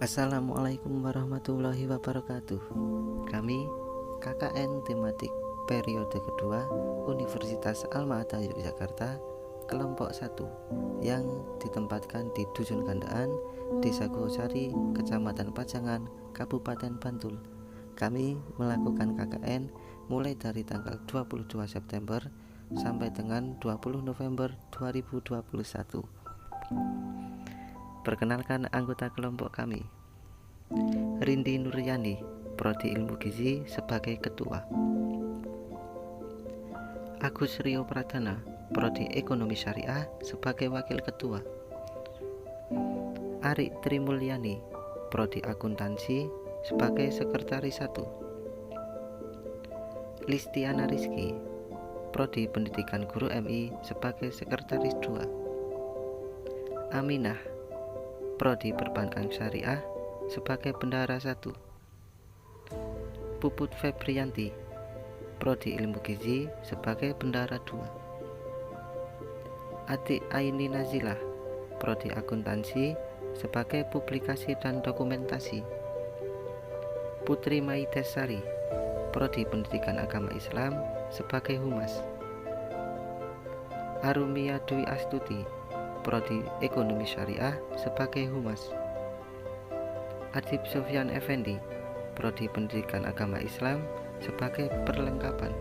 Assalamualaikum warahmatullahi wabarakatuh. Kami KKN tematik periode kedua Universitas Alma-Ata Yogyakarta kelompok 1 yang ditempatkan di Dusun Gandaan, Desa Gowosari, Kecamatan Pajangan, Kabupaten Bantul. Kami melakukan KKN mulai dari tanggal 22 September sampai dengan 20 November 2021. Perkenalkan anggota kelompok kami. Rindi Nuryani, Prodi Ilmu Gizi sebagai ketua. Agus Rio Pradana, Prodi Ekonomi Syariah sebagai wakil ketua. Arik Trimulyani, Prodi Akuntansi sebagai sekretaris 1. Listiana Rizky, Prodi Pendidikan Guru MI sebagai sekretaris 2. Aminah, Prodi Perbankan Syariah sebagai bendahara 1. Puput Febrianti, Prodi Ilmu Gizi sebagai bendahara 2. Atik Aini Nazilah, Prodi Akuntansi sebagai publikasi dan dokumentasi. Putri Maitesari, Prodi Pendidikan Agama Islam sebagai humas. Arumia Dwi Astuti, Prodi Ekonomi Syariah sebagai humas. Adib Sofyan Effendi, Prodi Pendidikan Agama Islam sebagai perlengkapan.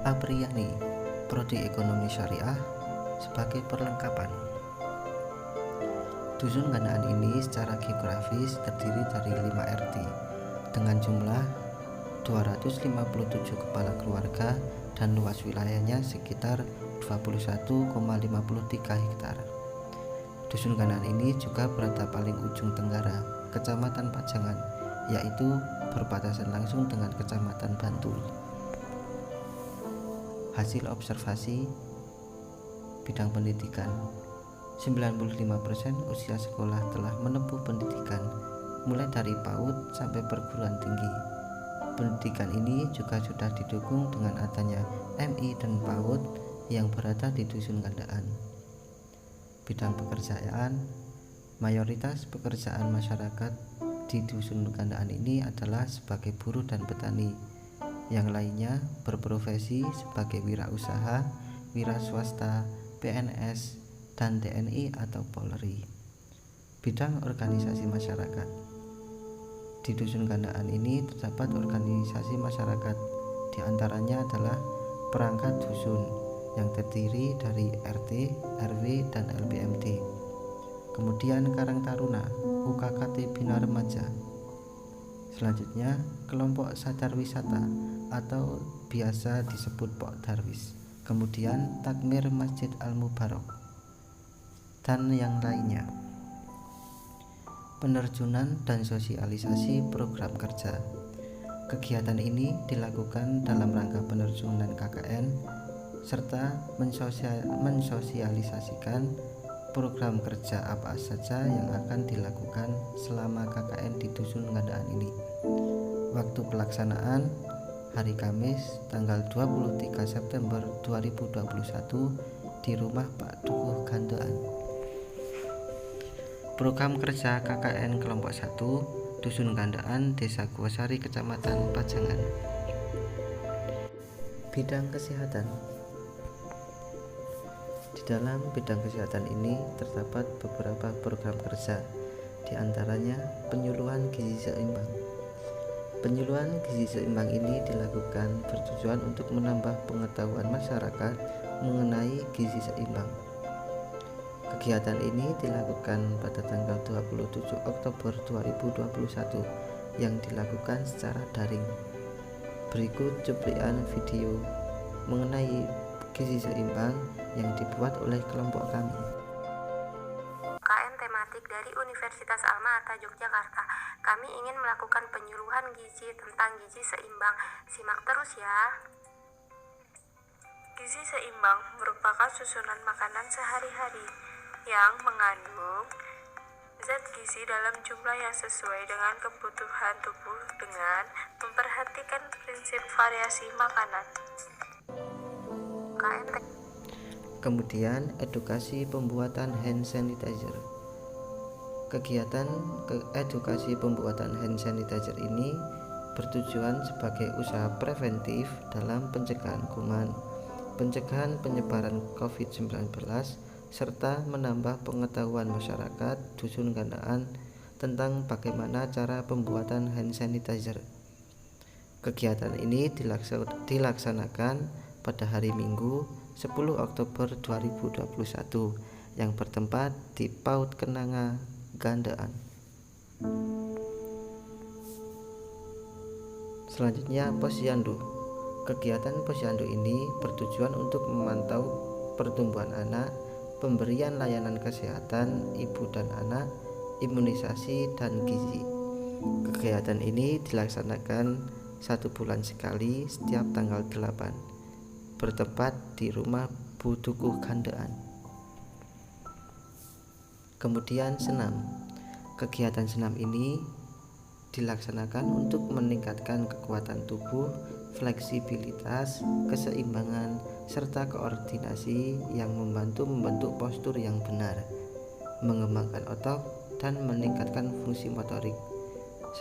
Apriani, Prodi Ekonomi Syariah sebagai perlengkapan. Dusun Gandaan ini secara geografis terdiri dari 5 RT dengan jumlah 257 kepala keluarga dan luas wilayahnya sekitar 21,53 hektar. Dusun Gandaan ini juga berada paling ujung tenggara Kecamatan Pajangan, yaitu berbatasan langsung dengan Kecamatan Bantul. Hasil observasi bidang pendidikan, 95% usia sekolah telah menempuh pendidikan mulai dari PAUD sampai perguruan tinggi. Pendidikan ini juga sudah didukung dengan adanya MI dan PAUD yang berada di Dusun Gandaan. Bidang pekerjaan, mayoritas pekerjaan masyarakat di Dusun Gandaan ini adalah sebagai buruh dan petani. Yang lainnya berprofesi sebagai wirausaha, wira swasta, PNS, dan TNI atau Polri. Bidang organisasi masyarakat. Di Dusun Gandaan ini terdapat organisasi masyarakat, di antaranya adalah perangkat dusun yang terdiri dari RT, RW, dan LBMD. Kemudian Karang Taruna, UKKT Bina Remaja. Selanjutnya kelompok sadar wisata atau biasa disebut Pok Darwis. Kemudian Takmir Masjid Al-Mubarok dan yang lainnya. Penerjunan dan sosialisasi program kerja. Kegiatan ini dilakukan dalam rangka penerjunan KKN serta mensosialisasikan program kerja apa saja yang akan dilakukan selama KKN di Dusun Gandaan ini. Waktu pelaksanaan hari Kamis tanggal 23 September 2021 di rumah Pak Dukuh Gandaan. Program kerja KKN kelompok 1 Dusun Gandaan, Desa Gowosari, Kecamatan Pajangan. Bidang kesehatan. Di dalam bidang kesehatan ini terdapat beberapa program kerja, di antaranya penyuluhan gizi seimbang. Penyuluhan gizi seimbang ini dilakukan bertujuan untuk menambah pengetahuan masyarakat mengenai gizi seimbang. Kegiatan ini dilakukan pada tanggal 27 Oktober 2021 yang dilakukan secara daring. Berikut cuplikan video mengenai gizi seimbang yang dibuat oleh kelompok kami. KKN tematik dari Universitas Alma-Ata Yogyakarta. Kami ingin melakukan penyuluhan gizi tentang gizi seimbang. Simak terus ya. Gizi seimbang merupakan susunan makanan sehari-hari yang mengandung zat gizi dalam jumlah yang sesuai dengan kebutuhan tubuh dengan memperhatikan prinsip variasi makanan. Kemudian edukasi pembuatan hand sanitizer. Kegiatan edukasi pembuatan hand sanitizer ini bertujuan sebagai usaha preventif dalam pencegahan kuman, pencegahan penyebaran COVID-19, serta menambah pengetahuan masyarakat dusun Gandaan tentang bagaimana cara pembuatan hand sanitizer. Kegiatan ini dilaksanakan pada hari Minggu 10 Oktober 2021 yang bertempat di PAUD Kenanga Gandaan. Selanjutnya, Posyandu. Kegiatan Posyandu ini bertujuan untuk memantau pertumbuhan anak, pemberian layanan kesehatan ibu dan anak, imunisasi dan gizi. Kegiatan ini dilaksanakan 1 bulan sekali setiap tanggal 8, bertempat di rumah Bu Dukuh Gandaan. Kemudian senam. Kegiatan senam ini dilaksanakan untuk meningkatkan kekuatan tubuh, fleksibilitas, keseimbangan, serta koordinasi yang membantu membentuk postur yang benar, mengembangkan otot, dan meningkatkan fungsi motorik.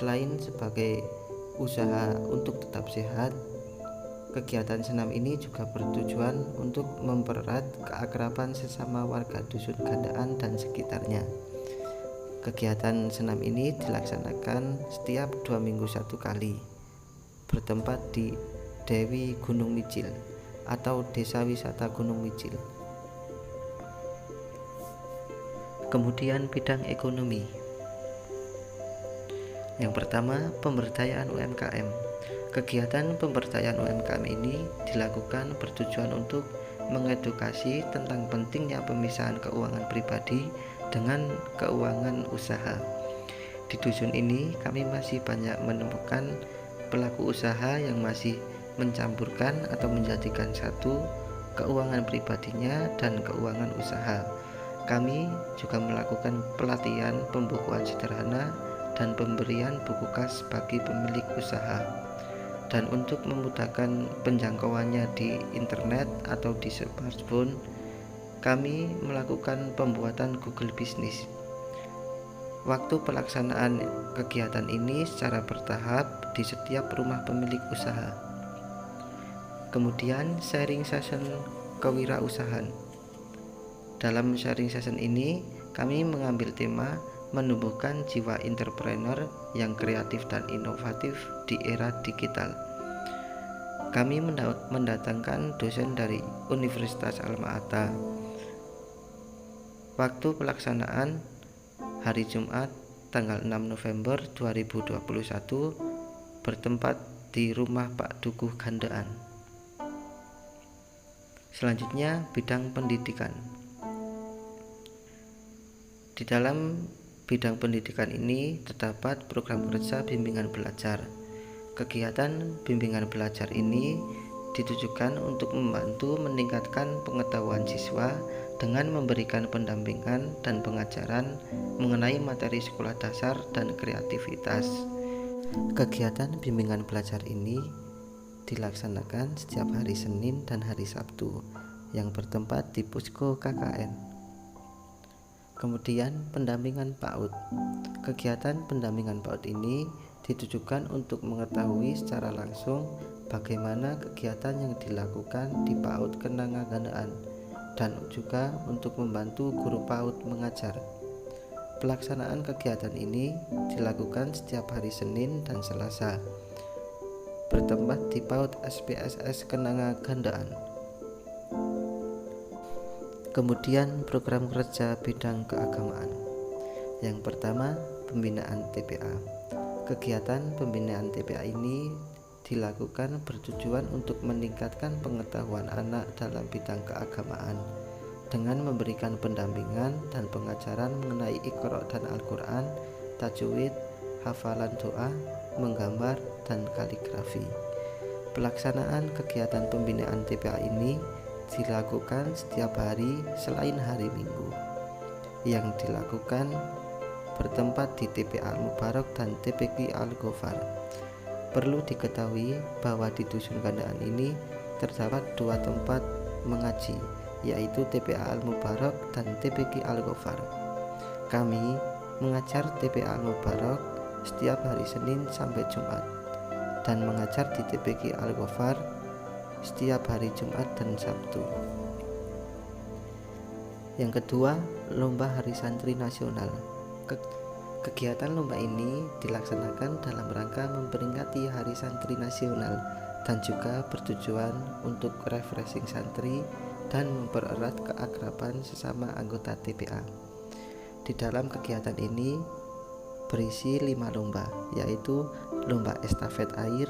Selain sebagai usaha untuk tetap sehat, kegiatan senam ini juga bertujuan untuk mempererat keakraban sesama warga dusun Gandaan dan sekitarnya. Kegiatan senam ini dilaksanakan setiap 2 minggu 1 kali, bertempat di Dewi Gunung Micil atau Desa Wisata Gunung Micil. Kemudian bidang ekonomi. Yang pertama, pemberdayaan UMKM. Kegiatan pemberdayaan UMKM ini dilakukan bertujuan untuk mengedukasi tentang pentingnya pemisahan keuangan pribadi dengan keuangan usaha. Di dusun ini kami masih banyak menemukan pelaku usaha yang masih mencampurkan atau menjadikan satu keuangan pribadinya dan keuangan usaha. Kami juga melakukan pelatihan pembukuan sederhana dan pemberian buku kas bagi pemilik usaha. Dan untuk memudahkan penjangkauannya di internet atau di smartphone, kami melakukan pembuatan Google Business. Waktu pelaksanaan kegiatan ini secara bertahap di setiap rumah pemilik usaha. Kemudian sharing session kewirausahaan. Dalam sharing session ini, kami mengambil tema menumbuhkan jiwa entrepreneur yang kreatif dan inovatif di era digital. Kami mendatangkan dosen dari Universitas Alma-Ata. Waktu pelaksanaan hari Jumat tanggal 6 November 2021 bertempat di rumah Pak Dukuh Gandaan. Selanjutnya bidang pendidikan. Di dalam bidang pendidikan ini terdapat program kerja bimbingan belajar. Kegiatan bimbingan belajar ini ditujukan untuk membantu meningkatkan pengetahuan siswa dengan memberikan pendampingan dan pengajaran mengenai materi sekolah dasar dan kreativitas. Kegiatan bimbingan belajar ini dilaksanakan setiap hari Senin dan hari Sabtu yang bertempat di Pusko KKN. Kemudian pendampingan PAUD. Kegiatan pendampingan PAUD ini ditujukan untuk mengetahui secara langsung bagaimana kegiatan yang dilakukan di PAUD Kenanga Gandaan dan juga untuk membantu guru PAUD mengajar. Pelaksanaan kegiatan ini dilakukan setiap hari Senin dan Selasa, bertempat di PAUD SPSS Kenanga Gandaan. Kemudian program kerja bidang keagamaan. Yang pertama, pembinaan TPA. Kegiatan pembinaan TPA ini dilakukan bertujuan untuk meningkatkan pengetahuan anak dalam bidang keagamaan dengan memberikan pendampingan dan pengajaran mengenai Iqra dan Al-Quran, tajwid, hafalan doa, menggambar, dan kaligrafi. Pelaksanaan kegiatan pembinaan TPA ini dilakukan setiap hari selain hari Minggu, yang dilakukan bertempat di TPA Al-Mubarak dan TPQ Al-Ghofar. Perlu diketahui bahwa di dusun Gandaan ini terdapat 2 tempat mengaji, yaitu TPA Al-Mubarak dan TPQ Al-Ghofar. Kami mengajar TPA Al-Mubarak setiap hari Senin sampai Jumat dan mengajar di TPQ Al-Ghofar setiap hari Jumat dan Sabtu. Yang kedua, Lomba Hari Santri Nasional. Kegiatan lomba ini dilaksanakan dalam rangka memperingati Hari Santri Nasional dan juga bertujuan untuk refreshing santri dan mempererat keakraban sesama anggota TPA. Di dalam kegiatan ini berisi 5 lomba, yaitu lomba estafet air,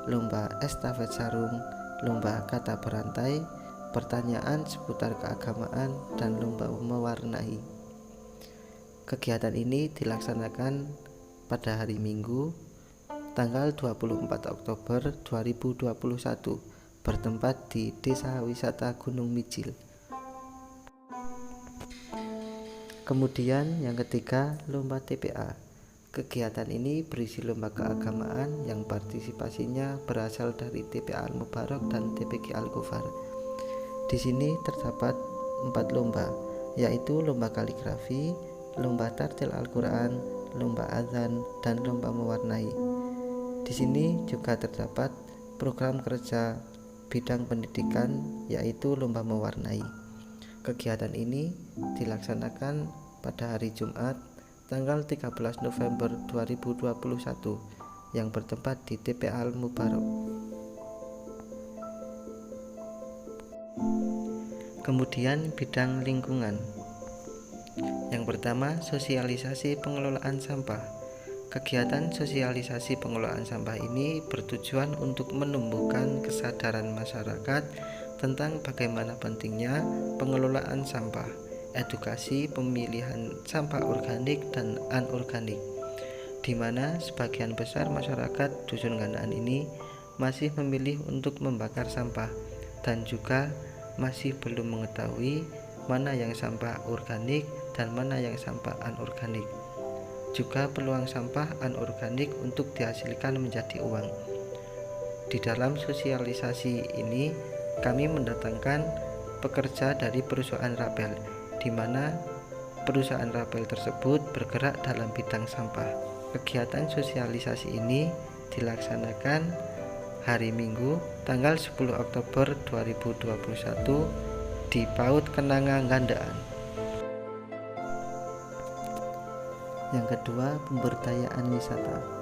lomba estafet sarung, lomba kata berantai, pertanyaan seputar keagamaan, dan lomba mewarnai. Kegiatan ini dilaksanakan pada hari Minggu tanggal 24 Oktober 2021 bertempat di Desa Wisata Gunung Mijil. Kemudian yang ketiga, lomba TPA. Kegiatan ini berisi lomba keagamaan yang partisipasinya berasal dari TPA Al-Mubarak dan TPQ Al-Ghofar. Di sini terdapat 4 lomba, yaitu lomba kaligrafi, lomba tartil Al-Quran, lomba azan, dan lomba mewarnai. Di sini juga terdapat program kerja bidang pendidikan, yaitu lomba mewarnai. Kegiatan ini dilaksanakan pada hari Jumat tanggal 13 November 2021 yang bertempat di TPA Al-Mubarak. Kemudian bidang lingkungan. Yang pertama, sosialisasi pengelolaan sampah. Kegiatan sosialisasi pengelolaan sampah ini bertujuan untuk menumbuhkan kesadaran masyarakat tentang bagaimana pentingnya pengelolaan sampah, edukasi pemilihan sampah organik dan anorganik, di mana sebagian besar masyarakat dusun Gandaan ini masih memilih untuk membakar sampah dan juga masih belum mengetahui mana yang sampah organik dan mana yang sampah anorganik. Juga peluang sampah anorganik untuk dihasilkan menjadi uang. Di dalam sosialisasi ini kami mendatangkan pekerja dari perusahaan Rabel, di mana perusahaan Rabel tersebut bergerak dalam bidang sampah. Kegiatan sosialisasi ini dilaksanakan hari Minggu tanggal 10 Oktober 2021 di PAUD Kenanga Gandaan. Yang kedua, pemberdayaan wisata.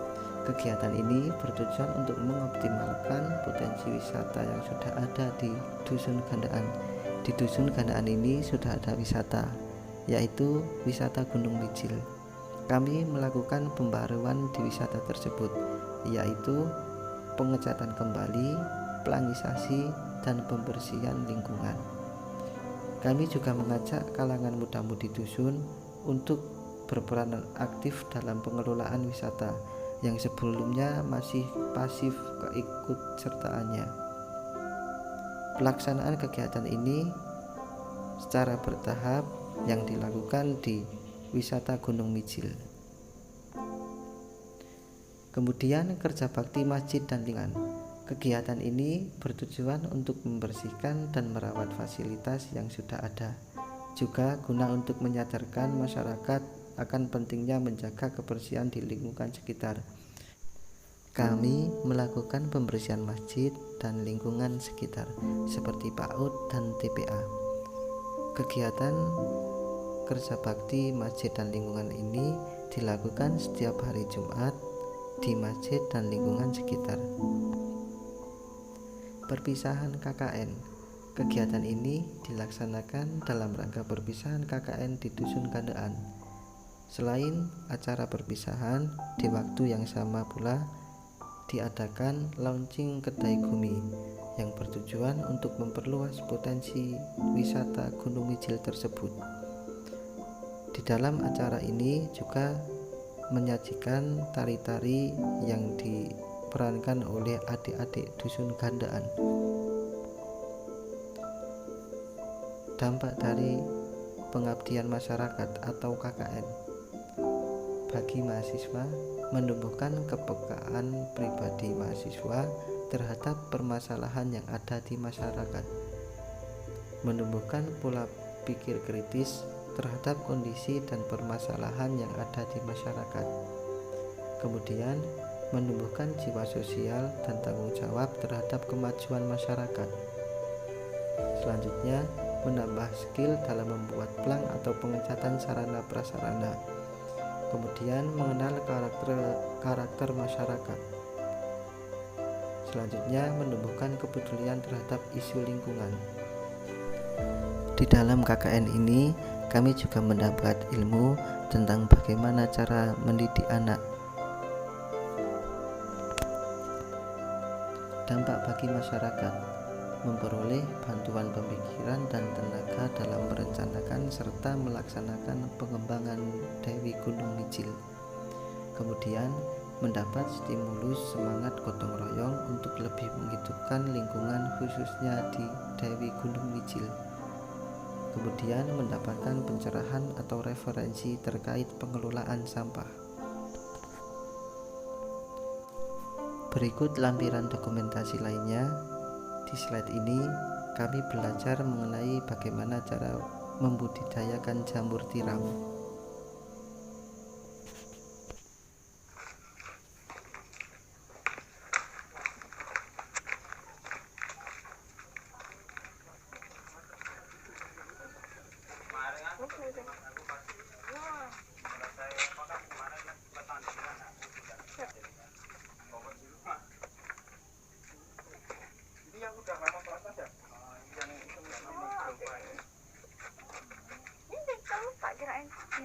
Kegiatan ini bertujuan untuk mengoptimalkan potensi wisata yang sudah ada di Dusun Gandaan. Di Dusun Gandaan ini sudah ada wisata, yaitu wisata Gunung Mijil. Kami melakukan pembaruan di wisata tersebut, yaitu pengecatan kembali, pelangisasi, dan pembersihan lingkungan. Kami juga mengajak kalangan muda-mudi dusun untuk berperan aktif dalam pengelolaan wisata yang sebelumnya masih pasif keikutsertaannya. Pelaksanaan kegiatan ini secara bertahap yang dilakukan di wisata Gunung Mijil. Kemudian kerja bakti masjid dan lingkungan. Kegiatan ini bertujuan untuk membersihkan dan merawat fasilitas yang sudah ada, juga guna untuk menyadarkan masyarakat akan pentingnya menjaga kebersihan di lingkungan sekitar. Kami melakukan pembersihan masjid dan lingkungan sekitar seperti PAUD dan TPA. Kegiatan kerja bakti masjid dan lingkungan ini dilakukan setiap hari Jumat di masjid dan lingkungan sekitar. Perpisahan KKN. Kegiatan ini dilaksanakan dalam rangka perpisahan KKN di Dusun Gandaan. Selain acara perpisahan, di waktu yang sama pula diadakan launching kedai Gumi yang bertujuan untuk memperluas potensi wisata Gunung Mijil tersebut. Di dalam acara ini juga menyajikan tari-tari yang diperankan oleh adik-adik Dusun Gandaan. Dampak dari pengabdian masyarakat atau KKN bagi mahasiswa, menumbuhkan kepekaan pribadi mahasiswa terhadap permasalahan yang ada di masyarakat, menumbuhkan pola pikir kritis terhadap kondisi dan permasalahan yang ada di masyarakat. Kemudian, menumbuhkan jiwa sosial dan tanggung jawab terhadap kemajuan masyarakat. Selanjutnya, menambah skill dalam membuat plan atau pengecatan sarana prasarana. Kemudian, mengenal karakter masyarakat. Selanjutnya, menumbuhkan kepedulian terhadap isu lingkungan. Di dalam KKN ini, kami juga mendapat ilmu tentang bagaimana cara mendidik anak. Dampak bagi masyarakat: memperoleh bantuan pemikiran dan tenaga dalam merencanakan serta melaksanakan pengembangan Dewi Gunung Mijil. Kemudian, mendapat stimulus semangat gotong royong untuk lebih menghidupkan lingkungan khususnya di Dewi Gunung Mijil. Kemudian, mendapatkan pencerahan atau referensi terkait pengelolaan sampah. Berikut lampiran dokumentasi lainnya. Di slide ini, kami belajar mengenai bagaimana cara membudidayakan jamur tiram.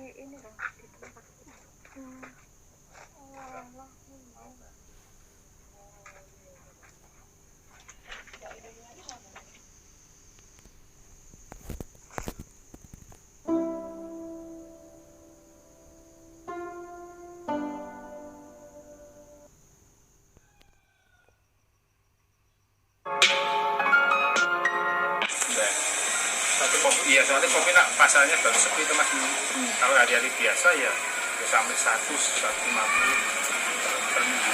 Ini dong di tempat. Iya, soalnya kopi nak pasalnya baru sepi itu mas. Kalau hari-hari biasa ya sampai 150 per minggu.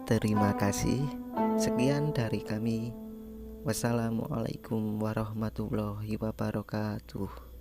Terima kasih. Sekian dari kami. Wassalamualaikum warahmatullahi wabarakatuh.